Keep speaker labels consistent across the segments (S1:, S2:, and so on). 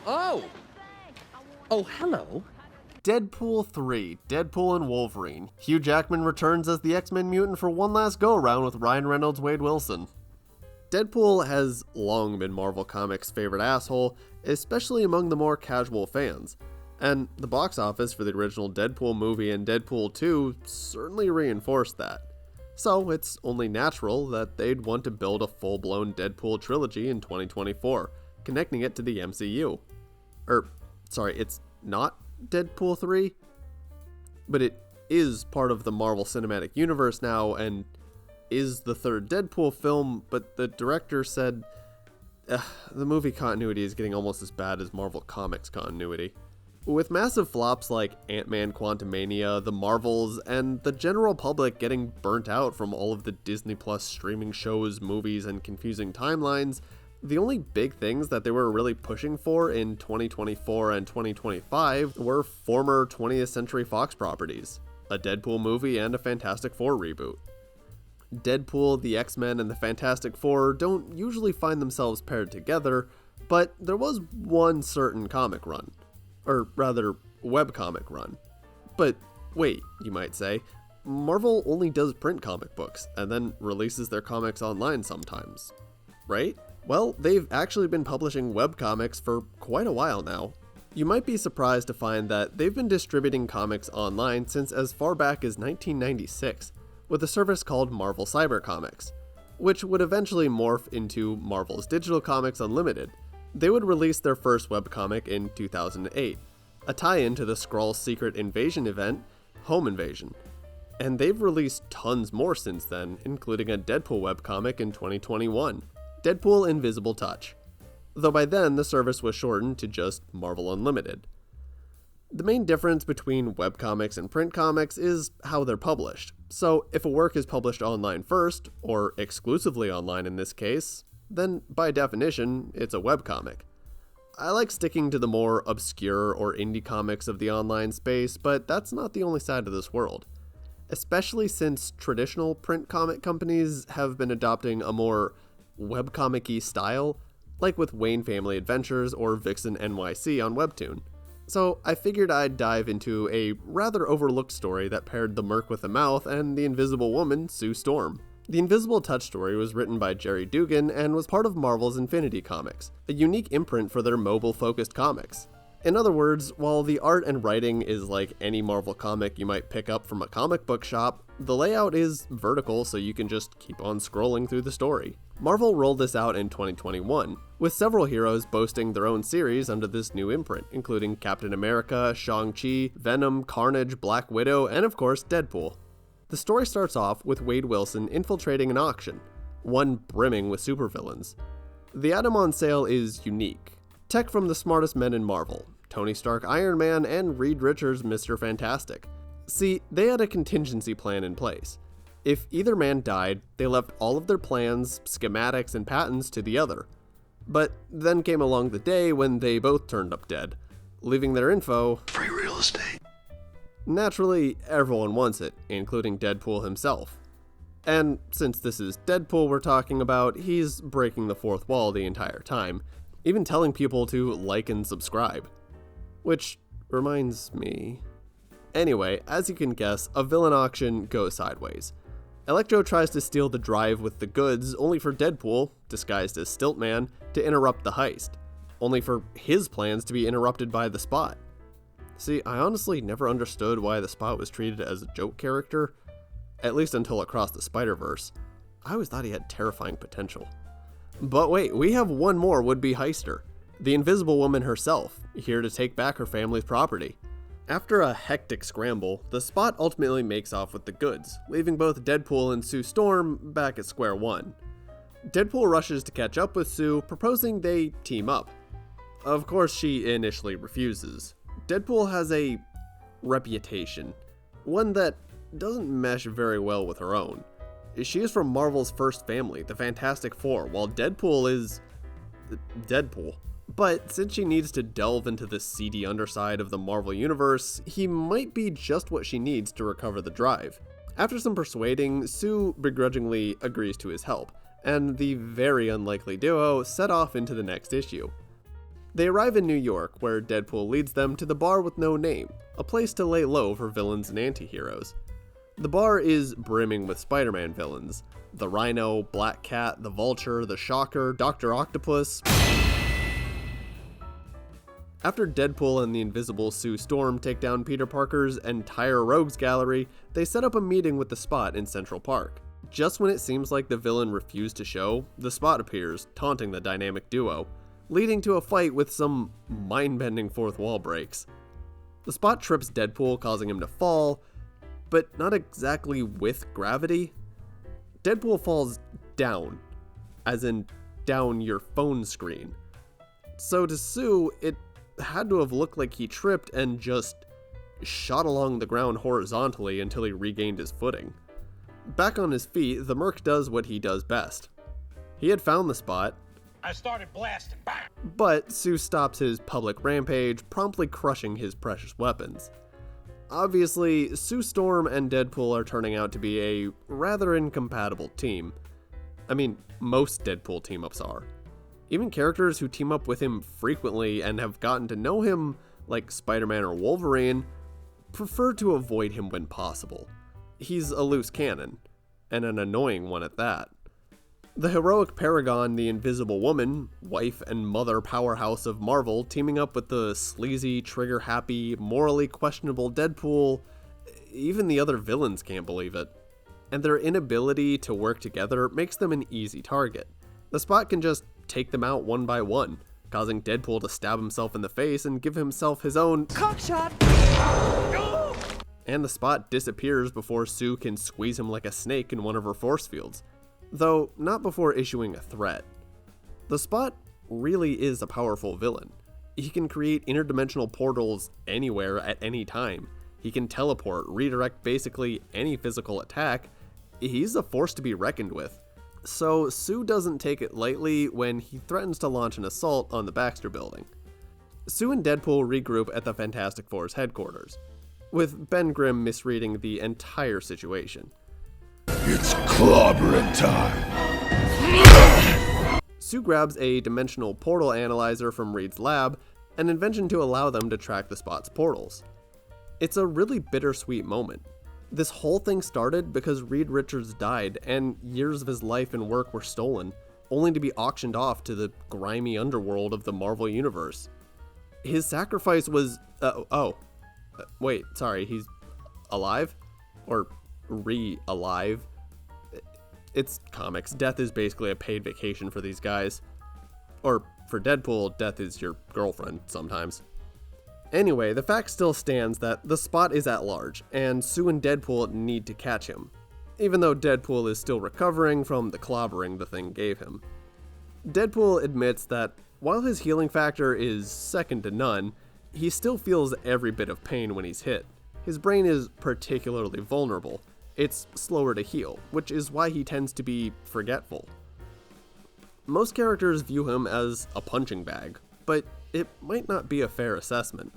S1: Oh! Oh, hello.
S2: Deadpool 3, Deadpool and Wolverine. Hugh Jackman returns as the X-Men mutant for one last go-around with Ryan Reynolds' Wade Wilson. Deadpool has long been Marvel Comics' favorite asshole, especially among the more casual fans. And the box office for the original Deadpool movie and Deadpool 2 certainly reinforced that. So it's only natural that they'd want to build a full-blown Deadpool trilogy in 2024, connecting it to the MCU. It's not Deadpool 3, but it is part of the Marvel Cinematic Universe now and is the third Deadpool film, but the director said the movie continuity is getting almost as bad as Marvel Comics continuity. With massive flops like Ant-Man Quantumania, The Marvels, and the general public getting burnt out from all of the Disney Plus streaming shows, movies, and confusing timelines, the only big things that they were really pushing for in 2024 and 2025 were former 20th Century Fox properties, a Deadpool movie and a Fantastic Four reboot. Deadpool, the X-Men, and the Fantastic Four don't usually find themselves paired together, but there was one certain comic run. Or rather, webcomic run. But wait, you might say, Marvel only does print comic books, and then releases their comics online sometimes, right? Well, they've actually been publishing webcomics for quite a while now. You might be surprised to find that they've been distributing comics online since as far back as 1996, with a service called Marvel CyberComics, which would eventually morph into Marvel's Digital Comics Unlimited. They would release their first webcomic in 2008, a tie-in to the Skrull's secret invasion event, Home Invasion. And they've released tons more since then, including a Deadpool webcomic in 2021, Deadpool Invisible Touch, though by then the service was shortened to just Marvel Unlimited. The main difference between webcomics and print comics is how they're published. So if a work is published online first, or exclusively online in this case, then by definition, it's a webcomic. I like sticking to the more obscure or indie comics of the online space, but that's not the only side of this world. Especially since traditional print comic companies have been adopting a more webcomic-y style, like with Wayne Family Adventures or Vixen NYC on Webtoon. So I figured I'd dive into a rather overlooked story that paired the Merc with the Mouth and the Invisible Woman, Sue Storm. The Invisible Touch story was written by Jerry Dugan and was part of Marvel's Infinity Comics, a unique imprint for their mobile-focused comics. In other words, while the art and writing is like any Marvel comic you might pick up from a comic book shop, the layout is vertical so you can just keep on scrolling through the story. Marvel rolled this out in 2021, with several heroes boasting their own series under this new imprint, including Captain America, Shang-Chi, Venom, Carnage, Black Widow, and of course Deadpool. The story starts off with Wade Wilson infiltrating an auction, one brimming with supervillains. The item on sale is unique. Tech from the smartest men in Marvel, Tony Stark Iron Man and Reed Richards Mr. Fantastic. See, they had a contingency plan in place. If either man died, they left all of their plans, schematics, and patents to the other. But then came along the day when they both turned up dead, leaving their info
S3: free real estate.
S2: Naturally, everyone wants it, including Deadpool himself. And since this is Deadpool we're talking about, he's breaking the fourth wall the entire time, even telling people to like and subscribe. Which reminds me... Anyway, as you can guess, a villain auction goes sideways. Electro tries to steal the drive with the goods, only for Deadpool, disguised as Stiltman, to interrupt the heist, only for his plans to be interrupted by the Spot. See, I honestly never understood why the Spot was treated as a joke character, at least until Across the Spider-Verse. I always thought he had terrifying potential. But wait, we have one more would-be heister, the Invisible Woman herself, here to take back her family's property. After a hectic scramble, the Spot ultimately makes off with the goods, leaving both Deadpool and Sue Storm back at square one. Deadpool rushes to catch up with Sue, proposing they team up. Of course, she initially refuses. Deadpool has a reputation, one that doesn't mesh very well with her own. She is from Marvel's first family, the Fantastic Four, while Deadpool is... Deadpool. But since she needs to delve into the seedy underside of the Marvel Universe, he might be just what she needs to recover the drive. After some persuading, Sue begrudgingly agrees to his help, and the very unlikely duo set off into the next issue. They arrive in New York, where Deadpool leads them to the Bar with No Name, a place to lay low for villains and anti-heroes. The bar is brimming with Spider-Man villains. The Rhino, Black Cat, the Vulture, the Shocker, Dr. Octopus. After Deadpool and the Invisible Sue Storm take down Peter Parker's entire Rogues Gallery, they set up a meeting with the Spot in Central Park. Just when it seems like the villain refused to show, the Spot appears, taunting the dynamic duo, leading to a fight with some mind-bending fourth wall breaks. The Spot trips Deadpool, causing him to fall, but not exactly with gravity. Deadpool falls down, as in down your phone screen. So to Sue, it had to have looked like he tripped and just shot along the ground horizontally until he regained his footing. Back on his feet, the Merc does what he does best. He had found the Spot.
S3: I started blasting. Bang!
S2: But Sue stops his public rampage, promptly crushing his precious weapons. Obviously, Sue Storm and Deadpool are turning out to be a rather incompatible team. I mean, most Deadpool team-ups are. Even characters who team up with him frequently and have gotten to know him, like Spider-Man or Wolverine, prefer to avoid him when possible. He's a loose cannon, and an annoying one at that. The heroic Paragon, the Invisible Woman, wife and mother powerhouse of Marvel, teaming up with the sleazy, trigger-happy, morally questionable Deadpool, even the other villains can't believe it. And their inability to work together makes them an easy target. The Spot can just take them out one by one, causing Deadpool to stab himself in the face and give himself his own cockshot. And the Spot disappears before Sue can squeeze him like a snake in one of her force fields. Though not before issuing a threat. The Spot really is a powerful villain. He can create interdimensional portals anywhere at any time. He can teleport, redirect basically any physical attack. He's a force to be reckoned with. So Sue doesn't take it lightly when he threatens to launch an assault on the Baxter Building. Sue and Deadpool regroup at the Fantastic Four's headquarters, with Ben Grimm misreading the entire situation.
S4: It's clobbering time.
S2: Sue grabs a dimensional portal analyzer from Reed's lab, an invention to allow them to track the Spot's portals. It's a really bittersweet moment. This whole thing started because Reed Richards died and years of his life and work were stolen, only to be auctioned off to the grimy underworld of the Marvel Universe. His sacrifice was... wait, sorry, he's alive? Or re-alive? It's comics. Death is basically a paid vacation for these guys. Or, for Deadpool, death is your girlfriend sometimes. Anyway, the fact still stands that the Spot is at large, and Sue and Deadpool need to catch him, even though Deadpool is still recovering from the clobbering the thing gave him. Deadpool admits that while his healing factor is second to none, he still feels every bit of pain when he's hit. His brain is particularly vulnerable. It's slower to heal, which is why he tends to be forgetful. Most characters view him as a punching bag, but it might not be a fair assessment.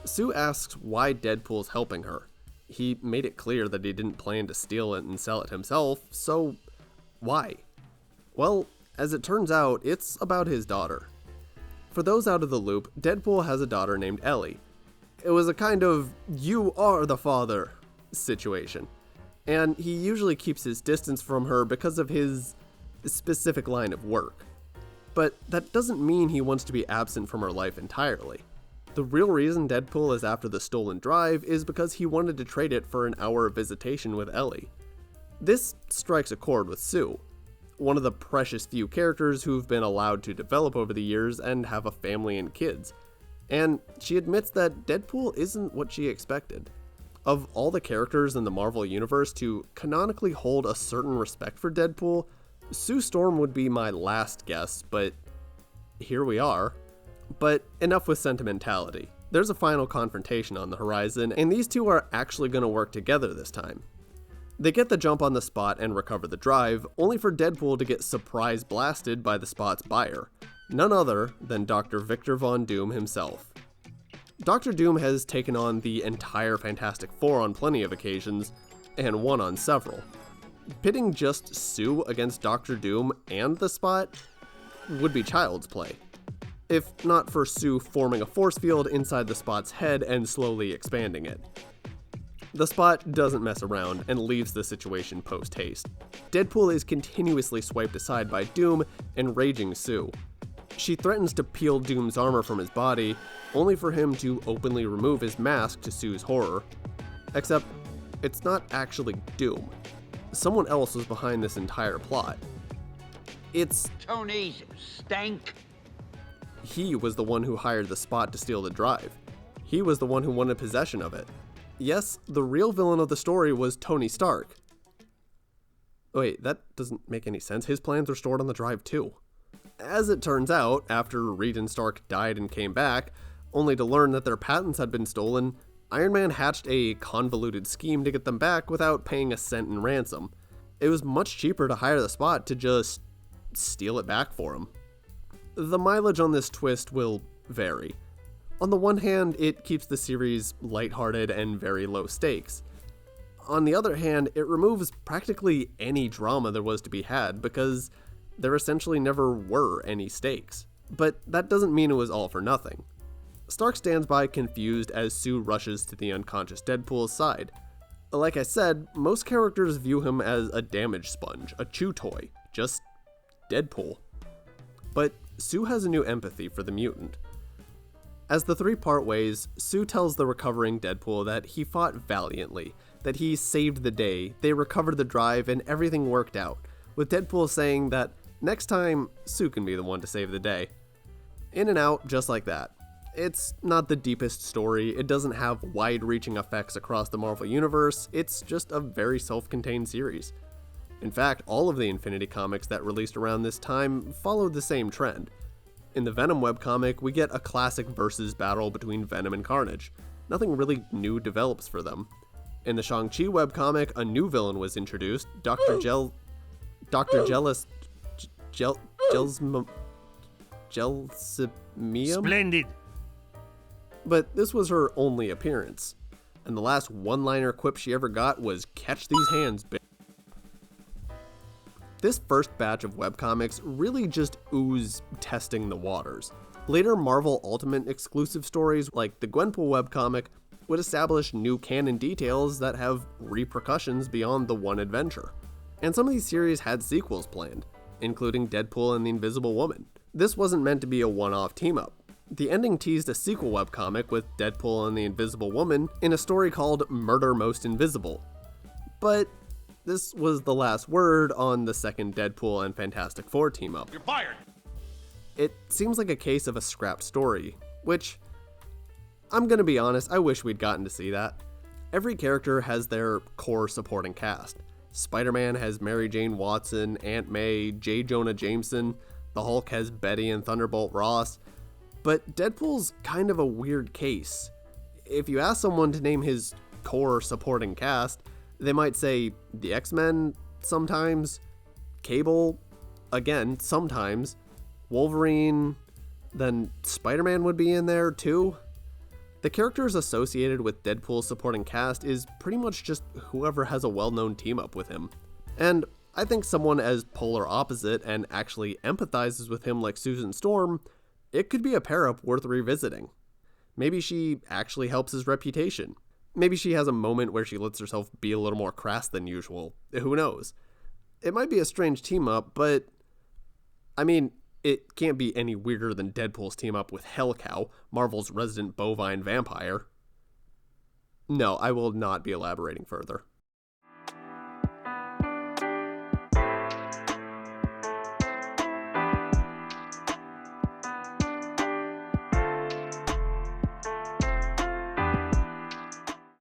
S2: Sue asks why Deadpool's helping her. He made it clear that he didn't plan to steal it and sell it himself, so why? Well, as it turns out, it's about his daughter. For those out of the loop, Deadpool has a daughter named Ellie. It was a kind of "you are the father" situation, and he usually keeps his distance from her because of his specific line of work. But that doesn't mean he wants to be absent from her life entirely. The real reason Deadpool is after the stolen drive is because he wanted to trade it for an hour of visitation with Ellie. This strikes a chord with Sue, one of the precious few characters who've been allowed to develop over the years and have a family and kids. And she admits that Deadpool isn't what she expected. Of all the characters in the Marvel Universe to canonically hold a certain respect for Deadpool, Sue Storm would be my last guess, but here we are. But enough with sentimentality. There's a final confrontation on the horizon, and these two are actually going to work together this time. They get the jump on the Spot and recover the drive, only for Deadpool to get surprise blasted by the Spot's buyer, none other than Dr. Victor Von Doom himself. Dr. Doom has taken on the entire Fantastic Four on plenty of occasions, and won on several. Pitting just Sue against Dr. Doom and the Spot would be child's play. if not for Sue forming a force field inside the Spot's head and slowly expanding it. The Spot doesn't mess around and leaves the situation post-haste. Deadpool is continuously swiped aside by Doom and raging Sue. She threatens to peel Doom's armor from his body, only for him to openly remove his mask to Sue's horror. Except, it's not actually Doom. Someone else was behind this entire plot. It's
S5: Tony's stank.
S2: He was the one who hired the Spot to steal the drive. He was the one who wanted possession of it. Yes, the real villain of the story was Tony Stark. Wait, that doesn't make any sense. His plans were stored on the drive too. As it turns out, after Reed and Stark died and came back, only to learn that their patents had been stolen, Iron Man hatched a convoluted scheme to get them back without paying a cent in ransom. It was much cheaper to hire the Spot to just steal it back for him. The mileage on this twist will vary. On the one hand, it keeps the series lighthearted and very low stakes. On the other hand, it removes practically any drama there was to be had because there essentially never were any stakes. But that doesn't mean it was all for nothing. Stark stands by confused as Sue rushes to the unconscious Deadpool's side. Like I said, most characters view him as a damage sponge, a chew toy, just Deadpool. But Sue has a new empathy for the mutant. As the three part ways, Sue tells the recovering Deadpool that he fought valiantly, that he saved the day, they recovered the drive, and everything worked out, with Deadpool saying that next time, Sue can be the one to save the day. In and out, just like that. It's not the deepest story, it doesn't have wide-reaching effects across the Marvel Universe, it's just a very self-contained series. In fact, all of the Infinity comics that released around this time followed the same trend. In the Venom webcomic, we get a classic versus battle between Venom and Carnage. Nothing really new develops for them. In the Shang-Chi webcomic, a new villain was introduced, Dr. Gelsimium?
S3: Splendid.
S2: But this was her only appearance. And the last one-liner quip she ever got was, "Catch these hands, bitch." This first batch of webcomics really just ooze testing the waters. Later Marvel Ultimate exclusive stories like the Gwenpool webcomic would establish new canon details that have repercussions beyond the one adventure. And some of these series had sequels planned, including Deadpool and the Invisible Woman. This wasn't meant to be a one-off team-up. The ending teased a sequel webcomic with Deadpool and the Invisible Woman in a story called Murder Most Invisible. But this was the last word on the second Deadpool and Fantastic Four team-up.
S3: You're fired.
S2: It seems like a case of a scrapped story, which, I'm gonna be honest, I wish we'd gotten to see that. Every character has their core supporting cast. Spider-Man has Mary Jane Watson, Aunt May, J. Jonah Jameson, the Hulk has Betty and Thunderbolt Ross, but Deadpool's kind of a weird case. If you ask someone to name his core supporting cast, they might say the X-Men sometimes, Cable, again, sometimes, Wolverine, then Spider-Man would be in there too. The characters associated with Deadpool's supporting cast is pretty much just whoever has a well-known team-up with him. And I think someone as polar opposite and actually empathizes with him like Susan Storm, it could be a pair-up worth revisiting. Maybe she actually helps his reputation. Maybe she has a moment where she lets herself be a little more crass than usual. Who knows? It might be a strange team-up, but I mean, it can't be any weirder than Deadpool's team-up with Hellcow, Marvel's resident bovine vampire. No, I will not be elaborating further.